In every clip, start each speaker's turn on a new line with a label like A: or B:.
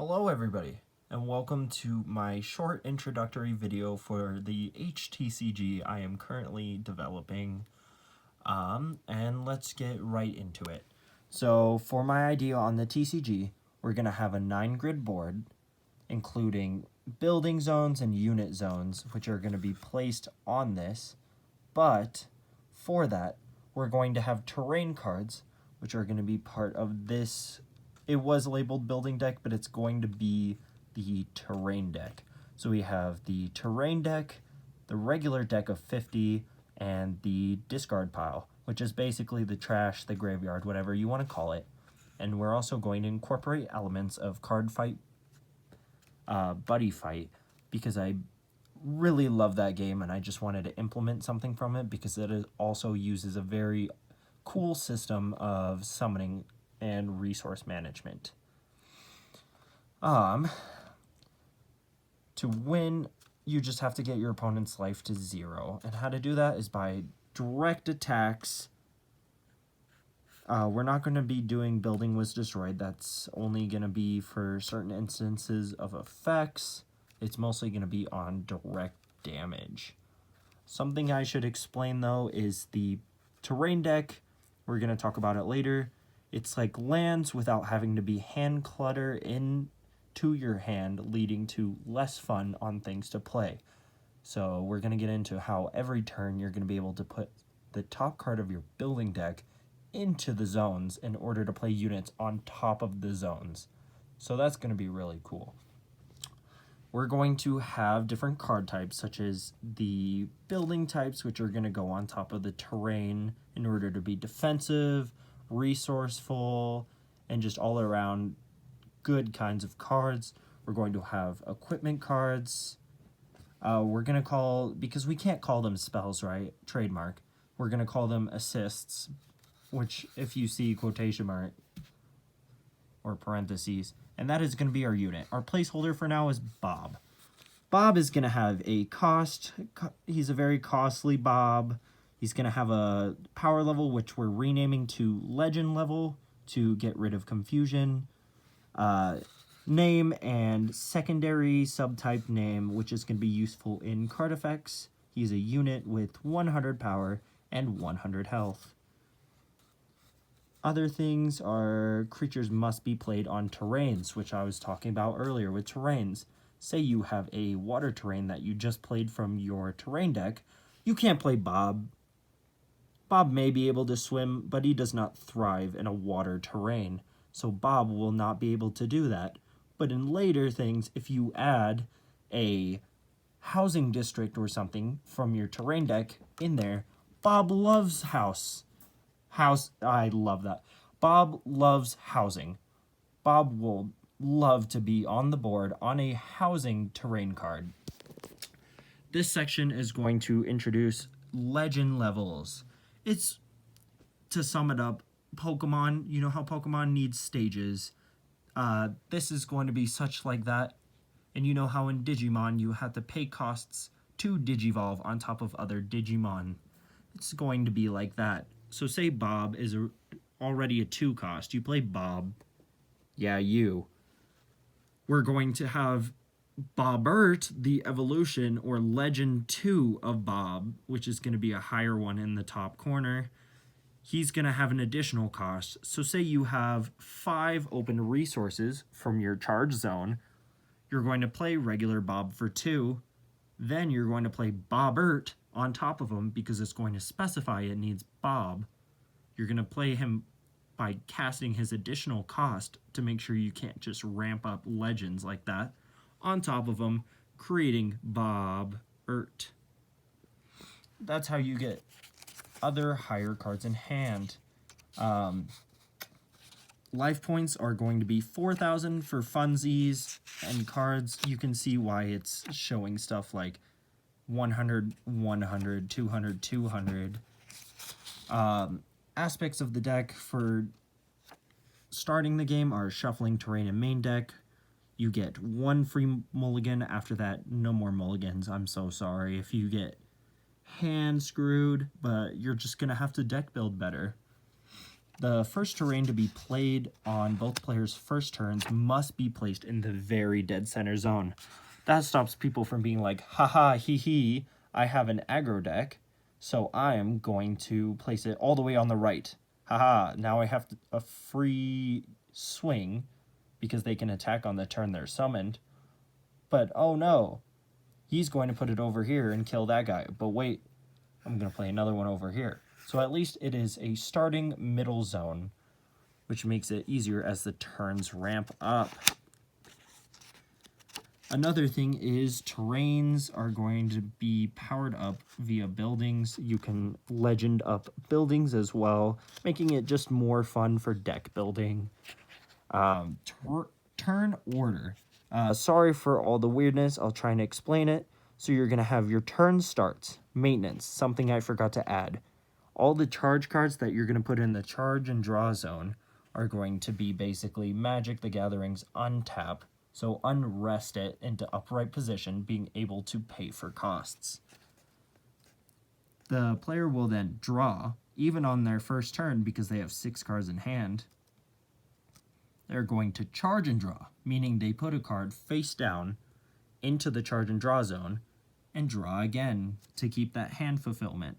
A: Hello everybody, and welcome to my short introductory video for the Htcg I am currently developing, and let's get right into it. So for my idea on the TCG, we're going to have a 9-grid board, including building zones and unit zones, which are going to be placed on this, but for that, we're going to have terrain cards, which are going to be part of this. It was labeled building deck, but it's going to be the terrain deck. So we have the terrain deck, the regular deck of 50, and the discard pile, which is basically the trash, the graveyard, whatever you want to call it. And we're also going to incorporate elements of card fight, buddy fight, because I really love that game and I just wanted to implement something from it because it also uses a very cool system of summoning and resource management. To win, you just have to get your opponent's life to 0. And how to do that is by direct attacks. We're not going to be doing building was destroyed. That's only going to be for certain instances of effects. It's mostly going to be on direct damage. Something I should explain though is the terrain deck. We're going to talk about it later. It's like lands without having to be hand clutter into your hand, leading to less fun on things to play. So we're going to get into how every turn you're going to be able to put the top card of your building deck into the zones in order to play units on top of the zones. So that's going to be really cool. We're going to have different card types, such as the building types, which are going to go on top of the terrain in order to be defensive, resourceful, and just all around good kinds of cards. We're going to have equipment cards. We're going to call, because we can't call them spells, right? Trademark. We're going to call them assists, which if you see quotation mark or parentheses, and that is going to be our unit. Our placeholder for now is Bob. Bob is going to have a cost. He's a very costly Bob. He's going to have a power level, which we're renaming to legend level to get rid of confusion. Name and secondary subtype name, which is going to be useful in card effects. He's a unit with 100 power and 100 health. Other things are creatures must be played on terrains, which I was talking about earlier with terrains. Say you have a water terrain that you just played from your terrain deck. You can't play Bob. Bob may be able to swim, but he does not thrive in a water terrain. So Bob will not be able to do that. But in later things, if you add a housing district or something from your terrain deck in there, Bob loves house. I love that. Bob loves housing. Bob will love to be on the board on a housing terrain card. This section is going to introduce legend levels. It's, to sum it up, Pokemon. You know how Pokemon needs stages. This is going to be such like that. And you know how in Digimon you have to pay costs to Digivolve on top of other Digimon. It's going to be like that. So say Bob is already a 2 cost. You play Bob. Yeah, you. We're going to have Bobbert, the evolution or legend 2 of Bob, which is going to be a higher one in the top corner. He's going to have an additional cost. So say you have 5 open resources from your charge zone. You're going to play regular Bob for 2. Then you're going to play Bobbert on top of him because it's going to specify it needs Bob. You're going to play him by casting his additional cost to make sure you can't just ramp up legends like that on top of them, creating Bobbert. That's how you get other higher cards in hand. Life points are going to be 4,000 for funsies and cards. You can see why it's showing stuff like 100, 100, 200, 200. Aspects of the deck for starting the game are shuffling terrain and main deck. You get 1 free mulligan. After that, no more mulligans. I'm so sorry if you get hand screwed, but you're just going to have to deck build better. The first terrain to be played on both players' first turns must be placed in the very dead center zone. That stops people from being like, haha, hee hee, I have an aggro deck, so I am going to place it all the way on the right. Haha, now I have a free swing because they can attack on the turn they're summoned. But oh no, he's going to put it over here and kill that guy. But wait, I'm going to play another one over here. So at least it is a starting middle zone, which makes it easier as the turns ramp up. Another thing is terrains are going to be powered up via buildings. You can legend up buildings as well, making it just more fun for deck building. Turn order. Sorry for all the weirdness. I'll try and explain it. So you're going to have your turn starts, maintenance, something I forgot to add. All the charge cards that you're going to put in the charge and draw zone are going to be basically Magic the Gathering's untap. So unrest it into upright position, being able to pay for costs. The player will then draw, even on their first turn because they have 6 cards in hand. They're going to charge and draw, meaning they put a card face down into the charge and draw zone and draw again to keep that hand fulfillment.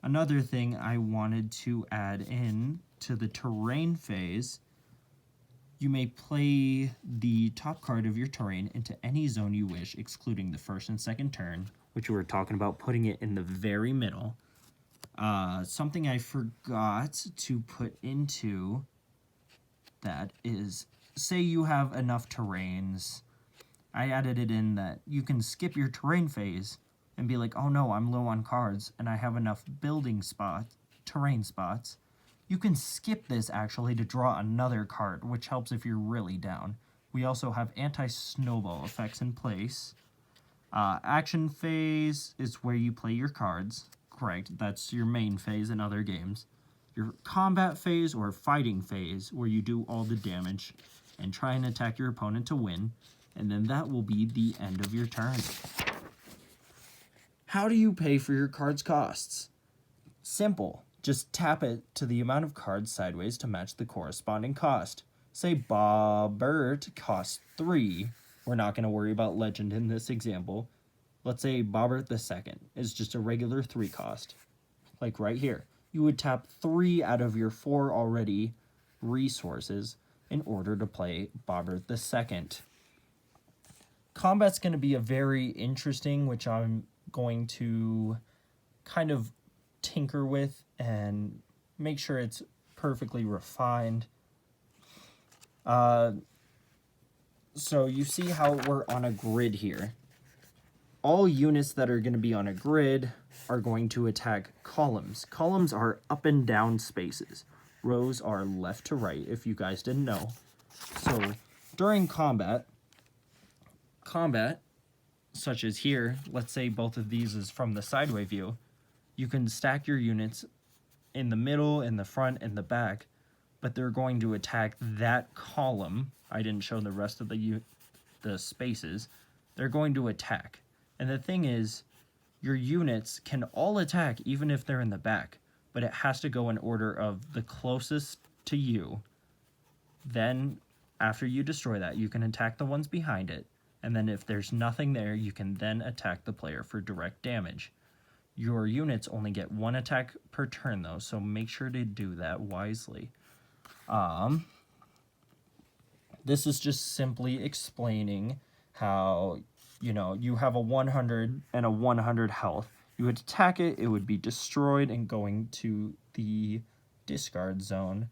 A: Another thing I wanted to add in to the terrain phase, you may play the top card of your terrain into any zone you wish, excluding the first and second turn, which we were talking about putting it in the very middle. Something I forgot to put into that is, say you have enough terrains. I added it in that you can skip your terrain phase and be like, oh no, I'm low on cards and I have enough terrain spots. You can skip this actually to draw another card, which helps if you're really down. We also have anti-snowball effects in place. Action phase is where you play your cards. Correct, that's your main phase in other games. Your combat phase or fighting phase, where you do all the damage and try and attack your opponent to win. And then that will be the end of your turn. How do you pay for your card's costs? Simple. Just tap it to the amount of cards sideways to match the corresponding cost. Say Bobbert costs 3. We're not going to worry about legend in this example. Let's say Bobbert II is just a regular 3 cost. Like right here. You would tap 3 out of your 4 already resources in order to play Bobbert II. Combat's going to be a very interesting, which I'm going to kind of tinker with and make sure it's perfectly refined. So you see how we're on a grid here. All units that are going to be on a grid are going to attack columns. Columns are up and down spaces. Rows are left to right, if you guys didn't know. So during combat, such as here, let's say both of these is from the sideway view, you can stack your units in the middle, in the front, and the back, but they're going to attack that column. I didn't show the rest of the spaces. They're going to attack. And the thing is, your units can all attack even if they're in the back, but it has to go in order of the closest to you. Then, after you destroy that, you can attack the ones behind it, and then if there's nothing there, you can then attack the player for direct damage. Your units only get 1 attack per turn, though, so make sure to do that wisely. This is just simply explaining how, you have a 100 and a 100 health. You would attack it, it would be destroyed and going to the discard zone.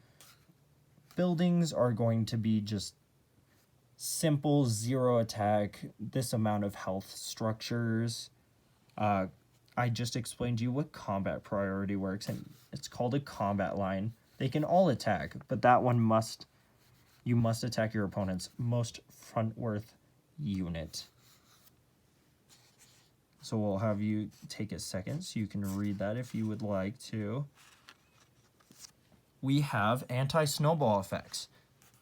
A: Buildings are going to be just simple 0 attack, this amount of health structures. I just explained to you what combat priority works, and it's called a combat line. They can all attack, but that one you must attack your opponent's most front worth unit. So we'll have you take a second so you can read that if you would like to. We have anti-snowball effects.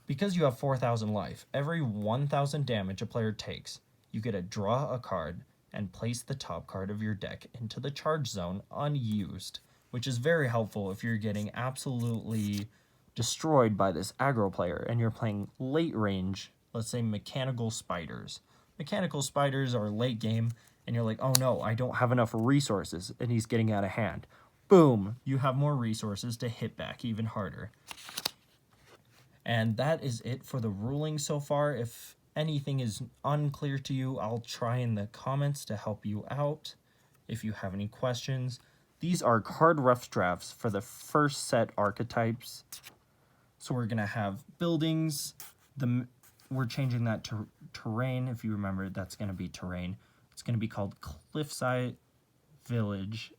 A: Because you have 4,000 life, every 1,000 damage a player takes, you get to draw a card and place the top card of your deck into the charge zone unused, which is very helpful if you're getting absolutely destroyed by this aggro player and you're playing late range, let's say mechanical spiders. Mechanical spiders are late game and you're like, oh no, I don't have enough resources and he's getting out of hand. Boom, you have more resources to hit back even harder. And that is it for the ruling so far. If anything is unclear to you, I'll try in the comments to help you out if you have any questions. These are card rough drafts for the first set archetypes. So we're going to have buildings. We're changing that to terrain. If you remember, that's going to be terrain. It's going to be called Cliffside Village,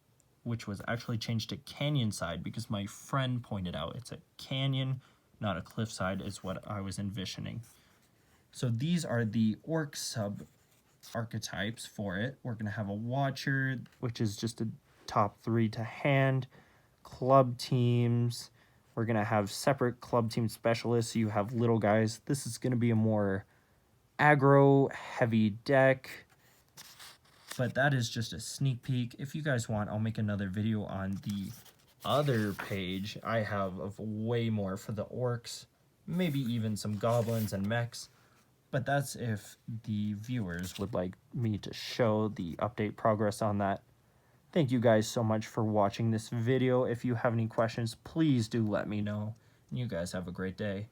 A: which was actually changed to Canyon Side because my friend pointed out it's a canyon, not a cliffside, is what I was envisioning. So these are the orc sub archetypes for it. We're going to have a Watcher, which is just a top 3 to hand, club teams. We're going to have separate club team specialists. So you have little guys. This is going to be a more aggro heavy deck. But that is just a sneak peek. If you guys want, I'll make another video on the other page I have of way more for the orcs, maybe even some goblins and mechs. But that's if the viewers would like me to show the update progress on that. Thank you guys so much for watching this video. If you have any questions, please do let me know. You guys have a great day.